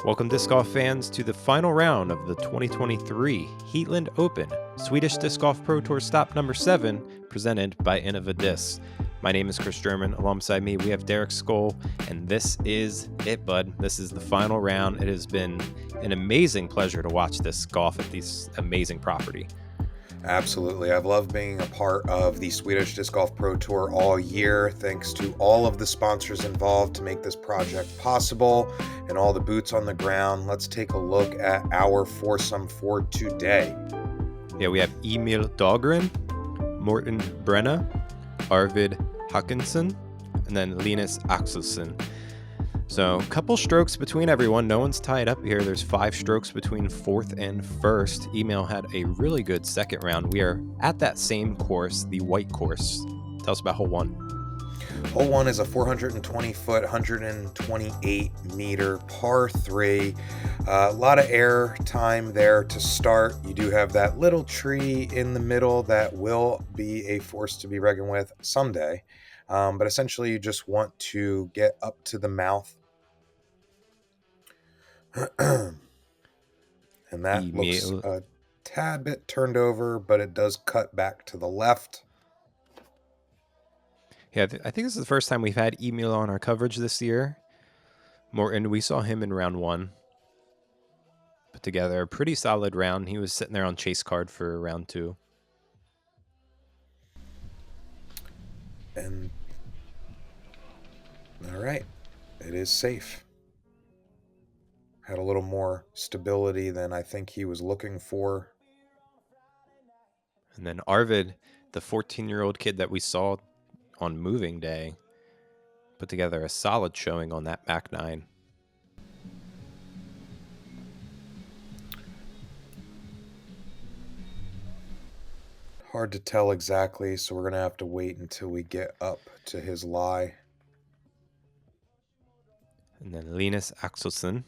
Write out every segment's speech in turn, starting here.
Welcome disc golf fans to the final round of the 2023 Heatland Open Swedish Disc Golf Pro Tour Stop number 7 presented by Innova Discs. My name is Chris German. Alongside me we have Derek Scull, and this is it, bud. This is the final round. It has been an amazing pleasure to watch this golf at this amazing property. Absolutely. I've loved being a part of the Swedish Disc Golf Pro Tour all year. Thanks to all of the sponsors involved to make this project possible and all the boots on the ground. Let's take a look at our foursome for today. Yeah, we have Emil Dahlgren, Morten Brenna, Arvid Håkansson, and then Linus Axelsson. So a couple strokes between everyone. No one's tied up here. There's 5 strokes between 4th and 1st. Emil had a really good second round. We are at that same course, the white course. Tell us about hole 1. Hole 1 is a 420-foot, 128-meter par 3. A lot of air time there to start. You do have that little tree in the middle that will be a force to be reckoned with someday. But essentially, you just want to get up to the mouth. And that looks a tad bit turned over, but it does cut back to the left. Yeah, I think this is the first time we've had Emil on our coverage this year. Morten, we saw him in round 1. Put together a pretty solid round. He was sitting there on chase card for round 2. And all right, it is safe. Had a little more stability than I think he was looking for. And then Arvid, the 14-year-old kid that we saw on moving day, put together a solid showing on that back 9. Hard to tell exactly, so we're going to have to wait until we get up to his lie. And then Linus Axelsson.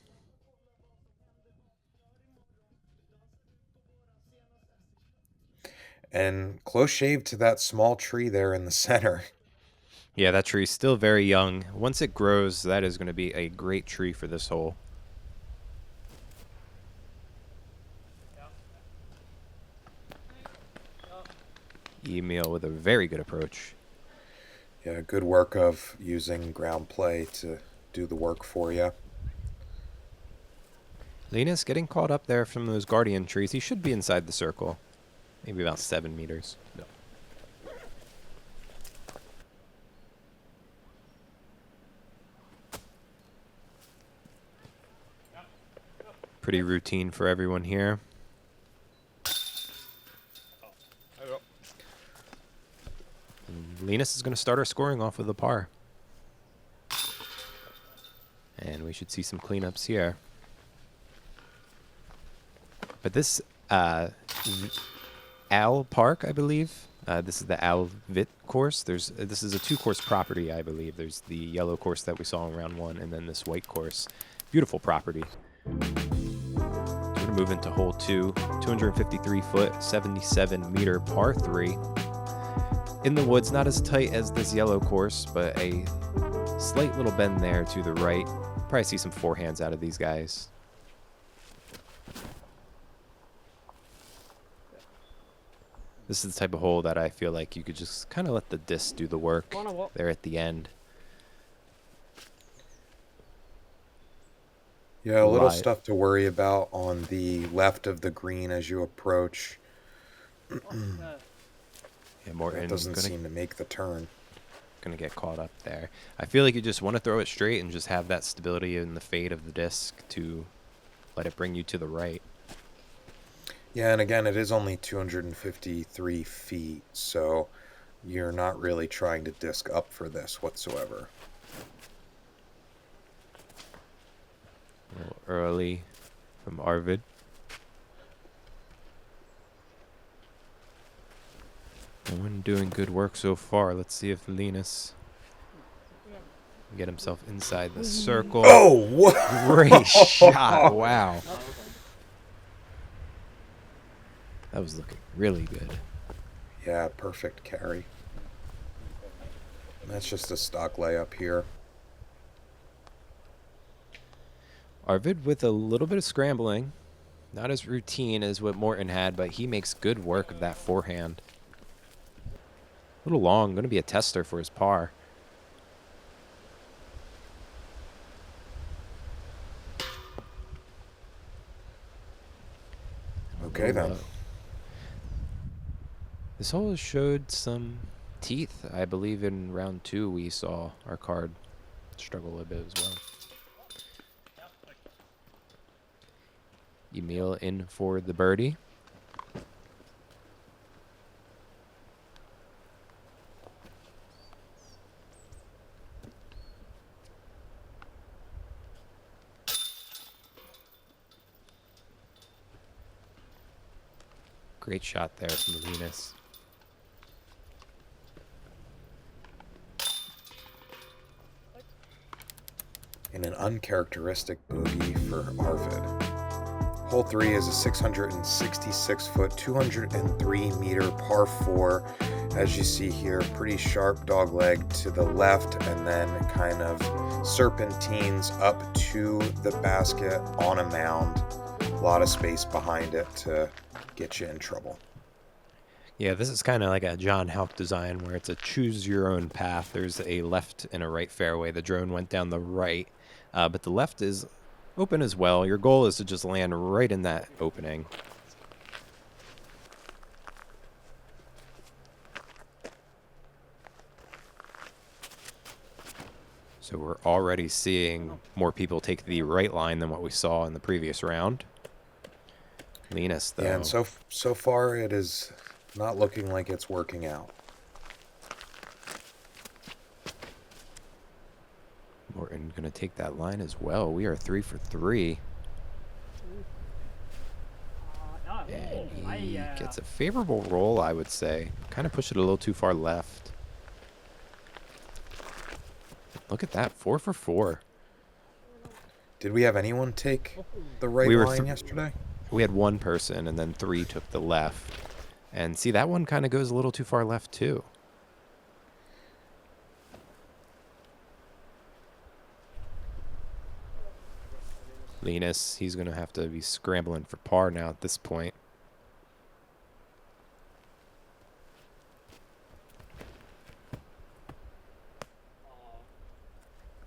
And close shave to that small tree there in the center. Yeah, that tree's still very young. Once it grows, that is going to be a great tree for this hole. Emil with a very good approach. Yeah, good work of using ground play to do the work for you. Linus getting caught up there from those guardian trees. He should be inside the circle. Maybe about 7 meters. No. Pretty routine for everyone here. And Linus is going to start our scoring off with a par. And we should see some cleanups here. But this Al Park, I believe. This is the Al Vit course. This is a 2-course property, I believe. There's the yellow course that we saw in round 1, and then this white course. Beautiful property. We're going to move into hole 2, 253-foot, 77-meter par 3. In the woods, not as tight as this yellow course, but a slight little bend there to the right. Probably see some forehands out of these guys. This is the type of hole that I feel like you could just kind of let the disc do the work there at the end. Yeah, a little stuff to worry about on the left of the green as you approach. Yeah, Morten doesn't seem to make the turn. Going to get caught up there. I feel like you just want to throw it straight and just have that stability in the fade of the disc to let it bring you to the right. Yeah, and again, it is only 253 feet, so you're not really trying to disc up for this whatsoever. A little early from Arvid. No one doing good work so far. Let's see if Linus can get himself inside the circle. Oh, what? Great shot. Wow. That was looking really good. Yeah, perfect carry. That's just a stock layup here. Arvid with a little bit of scrambling. Not as routine as what Morten had, but he makes good work of that forehand. A little long, going to be a tester for his par. Okay, then. This hole showed some teeth. I believe in round 2 we saw our card struggle a bit as well. Emil in for the birdie. Great shot there from Linus. And an uncharacteristic bogey for Arvid. Hole 3 is a 666-foot, 203-meter par 4. As you see here, pretty sharp dog leg to the left, and then kind of serpentines up to the basket on a mound. A lot of space behind it to get you in trouble. Yeah, this is kind of like a John Houck design where it's a choose your own path. There's a left and a right fairway. The drone went down the right, but the left is open as well. Your goal is to just land right in that opening. So we're already seeing more people take the right line than what we saw in the previous round. Linus, though. Yeah, and so far it is not looking like it's working out. Morten going to take that line as well. We are 3 for 3. And he gets a favorable roll, I would say. Kind of push it a little too far left. Look at that, 4 for 4. Did we have anyone take the right line yesterday? We had one person, and then 3 took the left. And see, that one kind of goes a little too far left, too. Linus, he's going to have to be scrambling for par now at this point.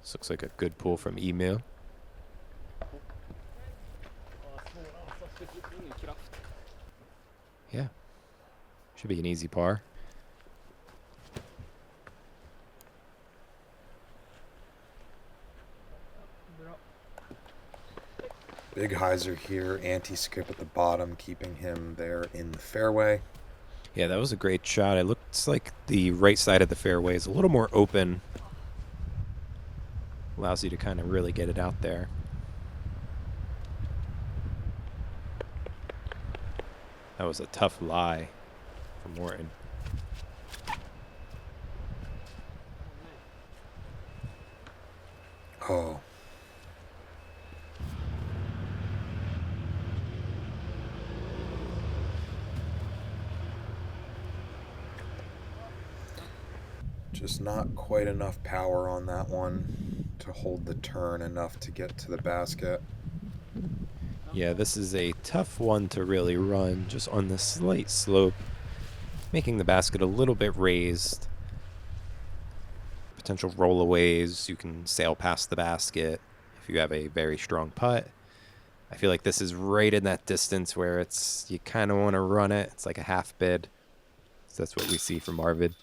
This looks like a good pull from Emil. Yeah. Should be an easy par. Big hyzer here, anti-skip at the bottom, keeping him there in the fairway. Yeah, that was a great shot. It looks like the right side of the fairway is a little more open. Allows you to kind of really get it out there. That was a tough lie for Morten. Oh. Just not quite enough power on that one to hold the turn enough to get to the basket. Yeah, this is a tough one to really run, just on the slight slope, making the basket a little bit raised. Potential rollaways, you can sail past the basket if you have a very strong putt. I feel like this is right in that distance where you kind of want to run it. It's like a half bid. So that's what we see from Arvid.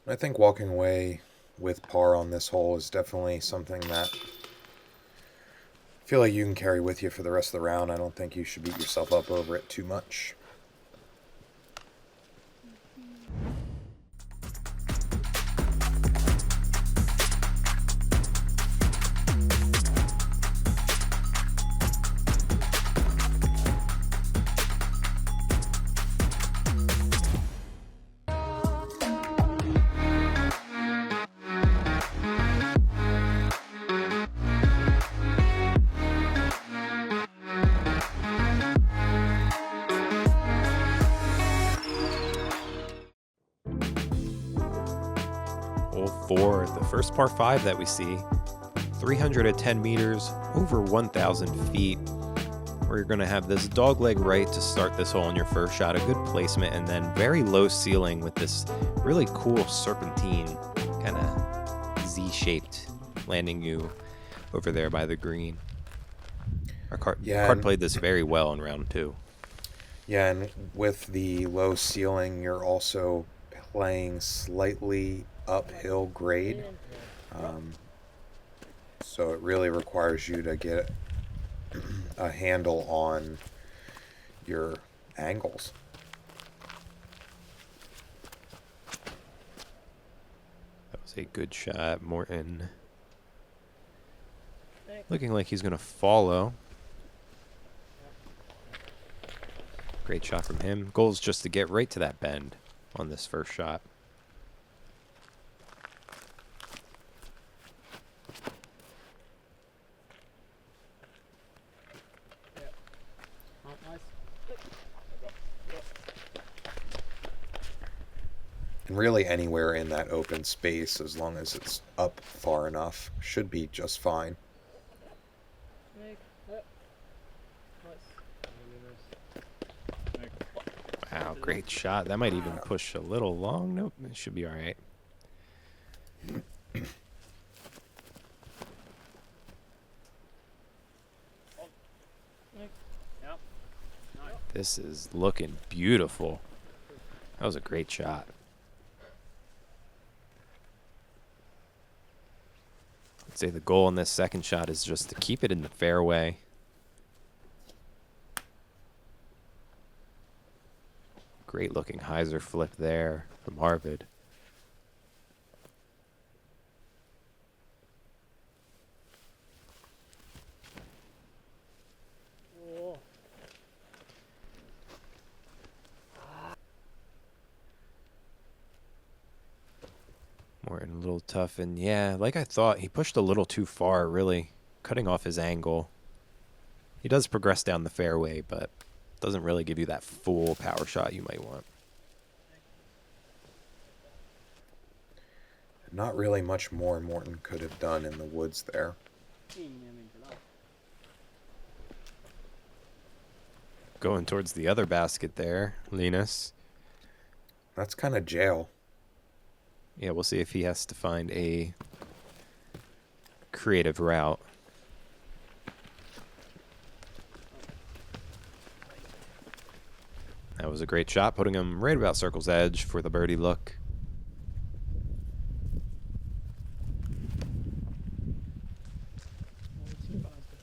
I think walking away with par on this hole is definitely something that I feel like you can carry with you for the rest of the round. I don't think you should beat yourself up over it too much. hole 4, the first par 5 that we see. 310 meters, over 1,000 feet. We're going to have this dogleg right to start this hole on your first shot, a good placement, and then very low ceiling with this really cool serpentine, kind of Z-shaped, landing you over there by the green. Our card played this very well in round 2. Yeah, and with the low ceiling, you're also playing slightly uphill grade. So it really requires you to get a handle on your angles. That was a good shot, Morten. Looking like he's going to follow. Great shot from him. Goal is just to get right to that bend on this first shot. And really anywhere in that open space, as long as it's up far enough, should be just fine. Wow, great shot. That might even push a little long. Nope, it should be all right. This is looking beautiful. That was a great shot. I'd say the goal in this second shot is just to keep it in the fairway. Great looking hyzer flip there from Arvid. Morten a little tough, and yeah, like I thought, he pushed a little too far, really cutting off his angle. He does progress down the fairway, but doesn't really give you that full power shot you might want. Not really much more Morten could have done in the woods there. Going towards the other basket there, Linus. That's kind of jail. Yeah, we'll see if he has to find a creative route. That was a great shot, putting him right about circle's edge for the birdie look.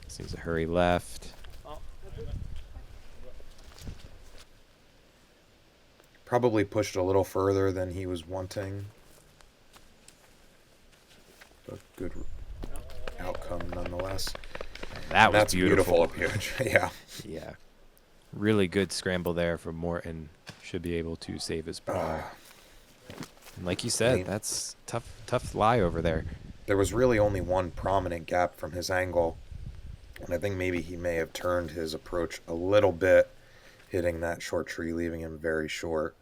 Seems to hurry left. Probably pushed a little further than he was wanting. But good outcome nonetheless. That was beautiful. Approach. Yeah. Yeah. Really good scramble there from Morten. Should be able to save his par. And like you said, that's tough lie over there. There was really only one prominent gap from his angle. And I think maybe he may have turned his approach a little bit, hitting that short tree, leaving him very short.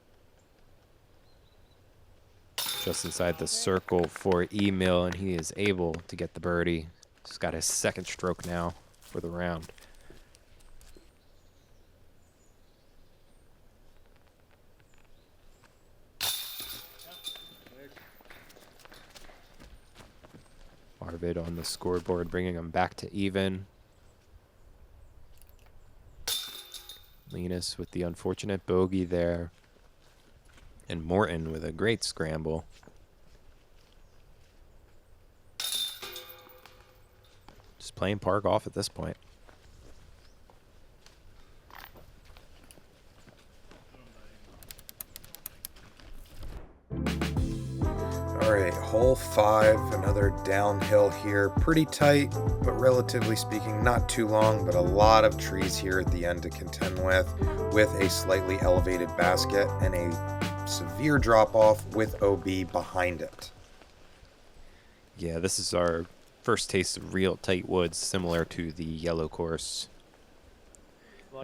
Just inside the circle for Emil, and he is able to get the birdie. Just got his second stroke now for the round. Arvid on the scoreboard, bringing him back to even. Linus with the unfortunate bogey there. And Morten with a great scramble. Just playing par golf at this point. All right, hole 5, another downhill here. Pretty tight, but relatively speaking, not too long, but a lot of trees here at the end to contend with a slightly elevated basket and a severe drop-off with OB behind it. Yeah, this is our first taste of real tight woods, similar to the yellow course.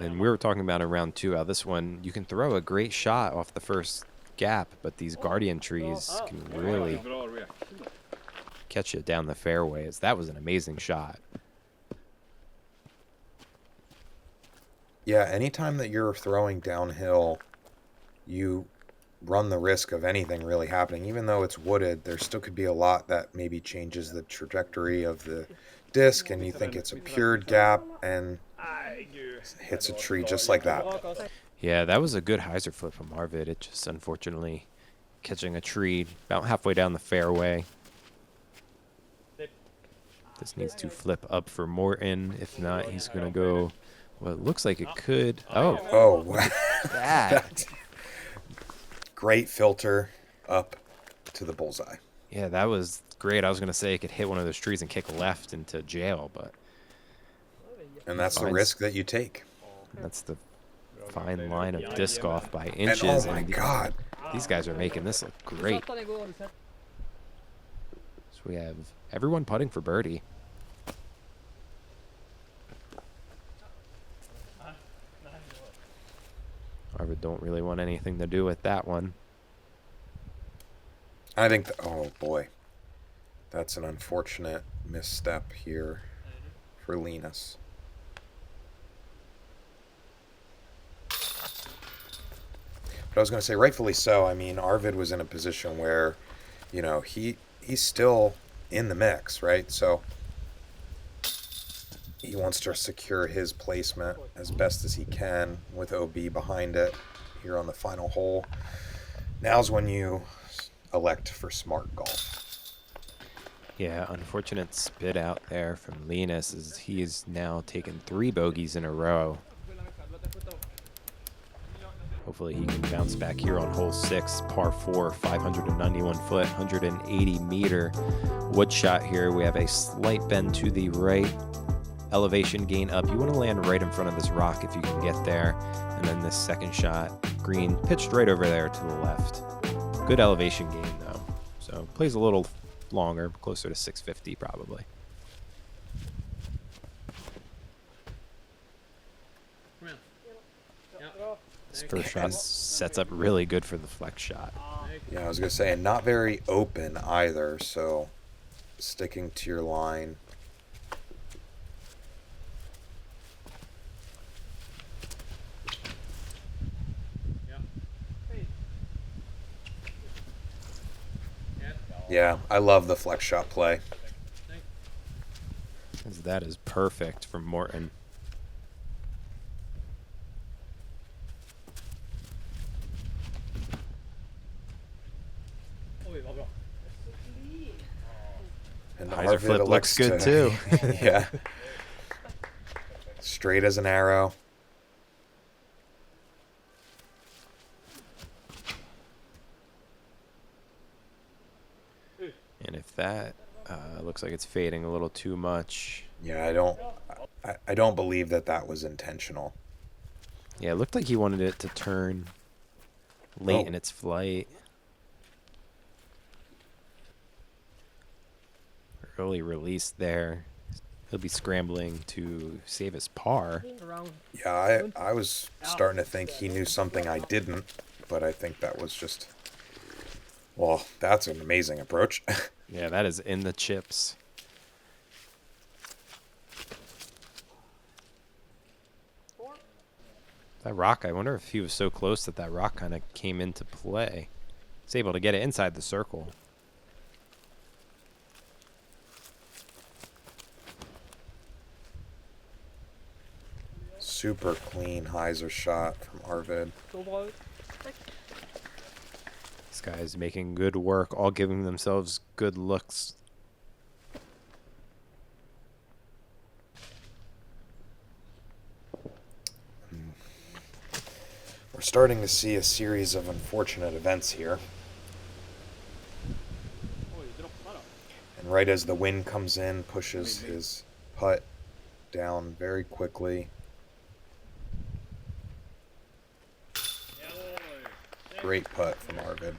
And we were talking about in round 2 how this one, you can throw a great shot off the first gap, but these guardian trees can really catch it down the fairways. That was an amazing shot. Yeah, anytime that you're throwing downhill, you run the risk of anything really happening. Even though it's wooded, there still could be a lot that maybe changes the trajectory of the disc, and you think it's a pured gap and hits a tree just like that. Yeah, that was a good hyzer flip from Arvid. It just unfortunately catching a tree about halfway down the fairway. This needs to flip up for Morten. If not, he's going to go, well, it looks like it could. Oh, wow. That. Great filter up to the bullseye. Yeah, that was great. I was going to say it could hit one of those trees and kick left into jail, but. And that's the risk that you take. That's the fine line of disc golf by inches. And oh my God. These guys are making this look great. So we have everyone putting for birdie. Arvid don't really want anything to do with that one. I think, oh boy, that's an unfortunate misstep here for Linus. But I was going to say, rightfully so. I mean, Arvid was in a position where, you know, he's still in the mix, right? So he wants to secure his placement as best as he can with OB behind it here on the final hole. Now's when you elect for smart golf. Yeah, unfortunate spit out there from Linus as he is now taken 3 bogeys in a row. Hopefully he can bounce back here on hole 6, par 4, 591 foot, 180 meter wood shot here. We have a slight bend to the right, elevation gain up. You want to land right in front of this rock if you can get there. And then this second shot, green, pitched right over there to the left. Good elevation gain though. So plays a little longer, closer to 650 probably. This first shot sets up really good for the flex shot. Yeah, I was going to say, and not very open either, so sticking to your line. Yeah, I love the flex shot play. That is perfect from Morten. And hyzer flip looks good too. Yeah. Straight as an arrow. And if that looks like it's fading a little too much. Yeah, I don't believe that was intentional. Yeah, it looked like he wanted it to turn late in its flight. Early release there. He'll be scrambling to save his par. Yeah, I was starting to think he knew something I didn't, but I think that was just, well, that's an amazing approach. Yeah, that is in the chips. That rock, I wonder if he was so close that rock kind of came into play. He's able to get it inside the circle. Super clean hyzer shot from Arvid. This guy's making good work, all giving themselves good looks. We're starting to see a series of unfortunate events here. And right as the wind comes in, pushes his putt down very quickly. Great putt from Arvid.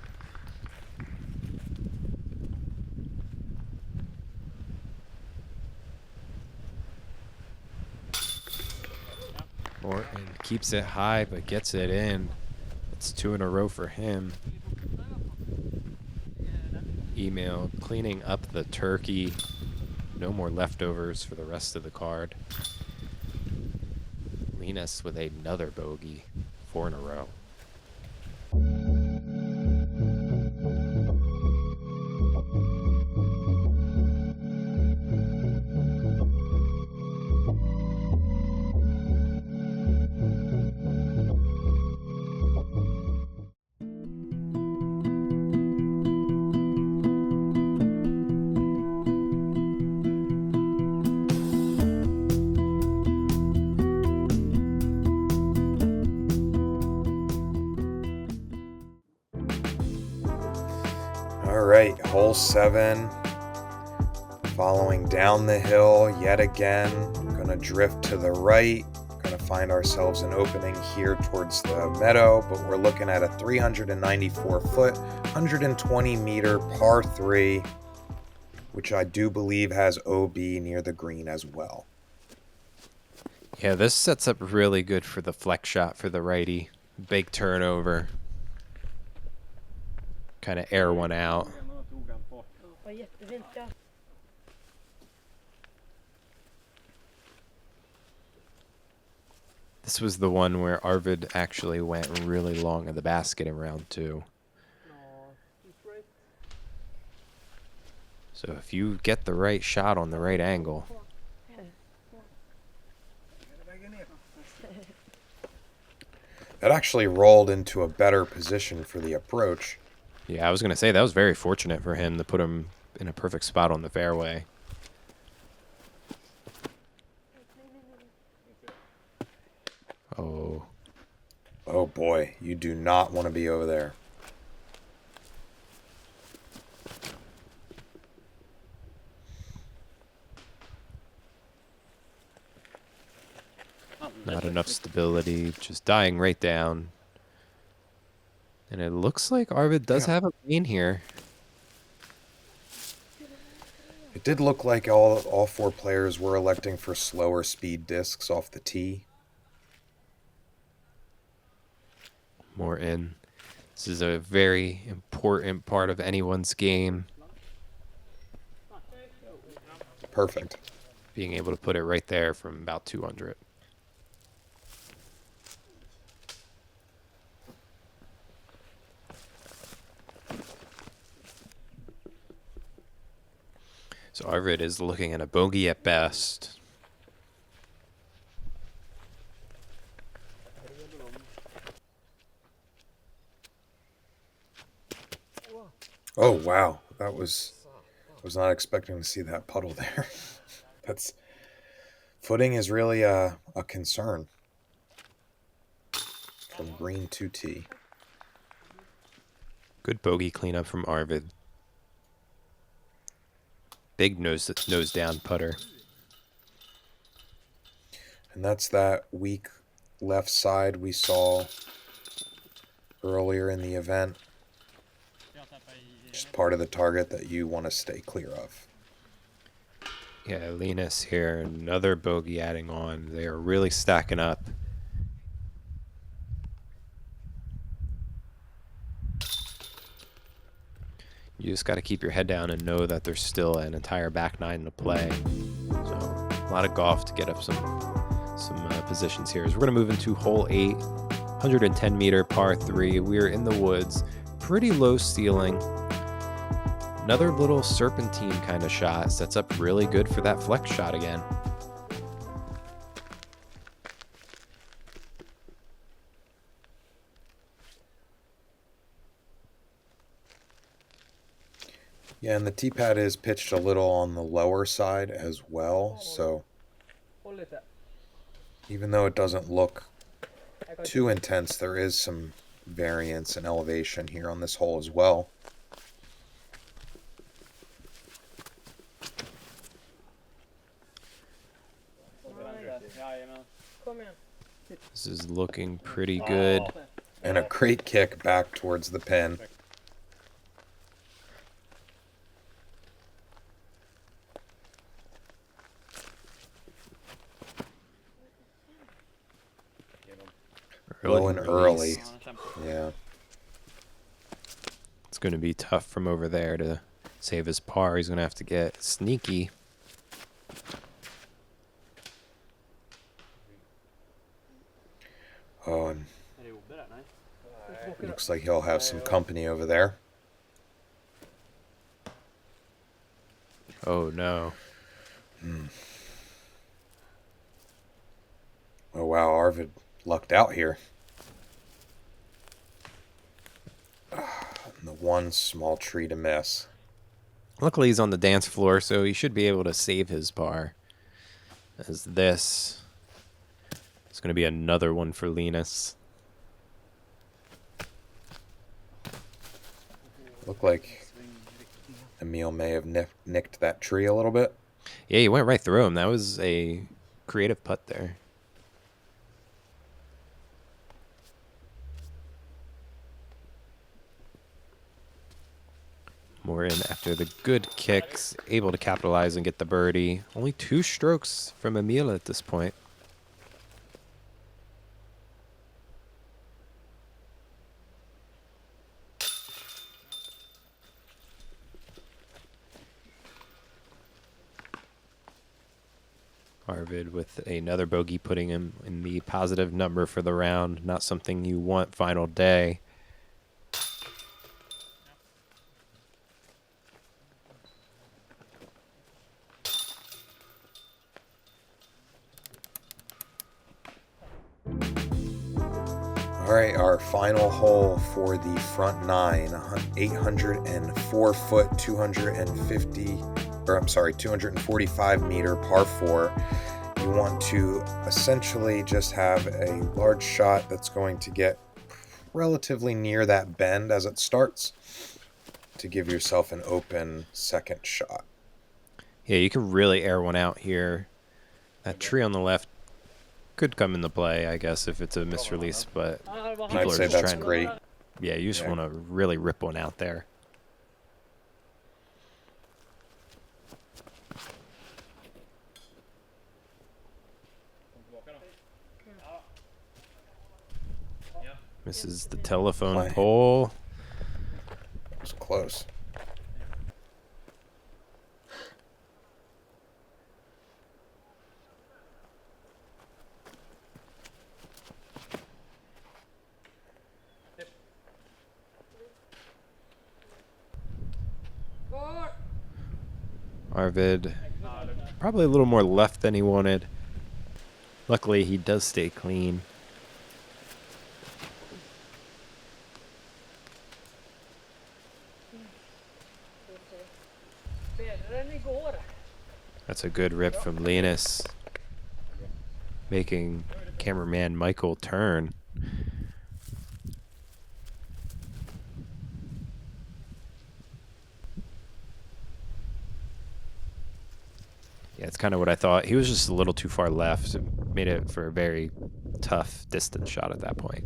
Morten keeps it high, but gets it in. It's 2 in a row for him. Emil cleaning up the turkey. No more leftovers for the rest of the card. Linus with another bogey, 4 in a row. All right, hole 7. Following down the hill yet again. Gonna drift to the right. Gonna find ourselves an opening here towards the meadow, but we're looking at a 394-foot, 120-meter par 3, which I do believe has OB near the green as well. Yeah, this sets up really good for the flex shot for the righty. Big turnover. Kind of air one out. This was the one where Arvid actually went really long in the basket in round 2. So if you get the right shot on the right angle. That actually rolled into a better position for the approach. Yeah, I was going to say that was very fortunate for him to put him in a perfect spot on the fairway. Oh. Oh boy, you do not want to be over there. Not enough stability, just dying right down. And it looks like Arvid does have a lane here. It did look like all 4 players were electing for slower speed discs off the tee. Morten. This is a very important part of anyone's game. Perfect. Being able to put it right there from about 200. So Arvid is looking at a bogey at best. Oh wow, I was not expecting to see that puddle there. That's footing is really a concern from green to tee. Good bogey cleanup from Arvid. Big nose down putter. And that's that weak left side we saw earlier in the event. Just part of the target that you want to stay clear of. Yeah, Linus here, another bogey adding on. They are really stacking up. You just got to keep your head down and know that there's still an entire back 9 to play. So a lot of golf to get up some positions here. So we're going to move into hole 8, 110-meter par 3. We're in the woods, pretty low ceiling. Another little serpentine kind of shot sets up really good for that flex shot again. Yeah, and the tee pad is pitched a little on the lower side as well, so even though it doesn't look too intense, there is some variance in elevation here on this hole as well. This is looking pretty good. And a great kick back towards the pin. Low and early. Yeah. It's going to be tough from over there to Save his par. He's going to have to get sneaky. Oh, and looks like he'll have some company over there. Oh, no. Oh, wow, Arvid lucked out here. And the one small tree to miss. Luckily, he's on the dance floor, so he should be able to save his par. As this is going to be another one for Linus. Looked like Emil may have nicked that tree a little bit. Yeah, he went right through him. That was a creative putt there. Morton, after the good kicks, able to capitalize and get the birdie. Only 2 strokes from Emil at this point. Arvid with another bogey, putting him in the positive number for the round. Not something you want final day. All right, our final hole for the front 9, 804 foot, 245 meter par 4. You want to essentially just have a large shot that's going to get relatively near that bend as it starts to give yourself an open second shot. Yeah, you can really air one out here. That tree on the left could come into play, I guess, if it's a misrelease, but I'd say that's great. Yeah, you just want to really rip one out there. Misses the telephone pole. It's close. Arvid, probably a little more left than he wanted. Luckily, he does stay clean. That's a good rip from Linus, making cameraman Michael turn. Yeah, it's kind of what I thought. He was just a little too far left. It made it for a very tough distance shot at that point.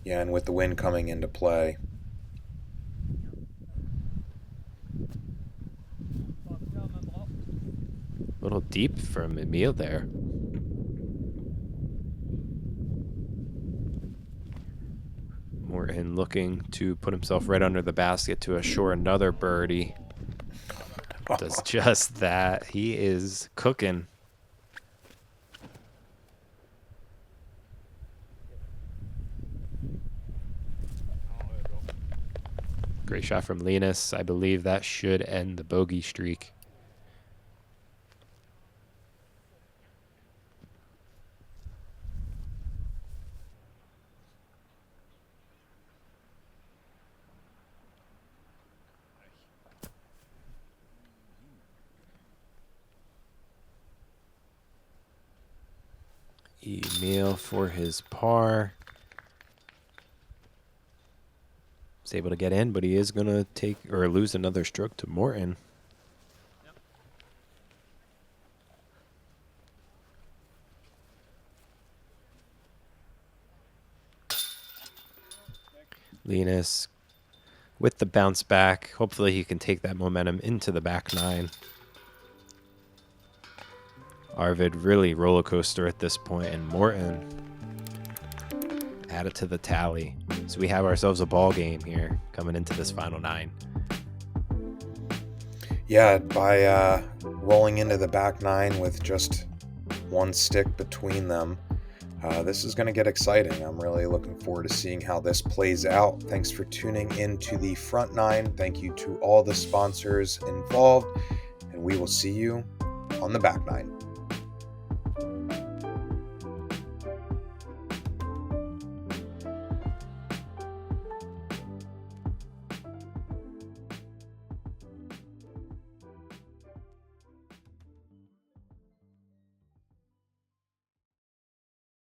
Yeah, and with the wind coming into play. A little deep from Emil there. Morton looking to put himself right under the basket to assure another birdie. Does just that. He is cooking. Great shot from Linus. I believe that should end the bogey streak. Emil for his par. He's able to get in, but he is going to take or lose another stroke to Morton. Linus with the bounce back. Hopefully he can take that momentum into the back 9. Arvid really roller coaster at this point, and Morton add it to the tally. So we have ourselves a ball game here coming into this final 9. Yeah, by rolling into the back 9 with just one stick between them, this is going to get exciting. I'm really looking forward to seeing how this plays out. Thanks for tuning in to the front 9. Thank you to all the sponsors involved, and we will see you on the back 9.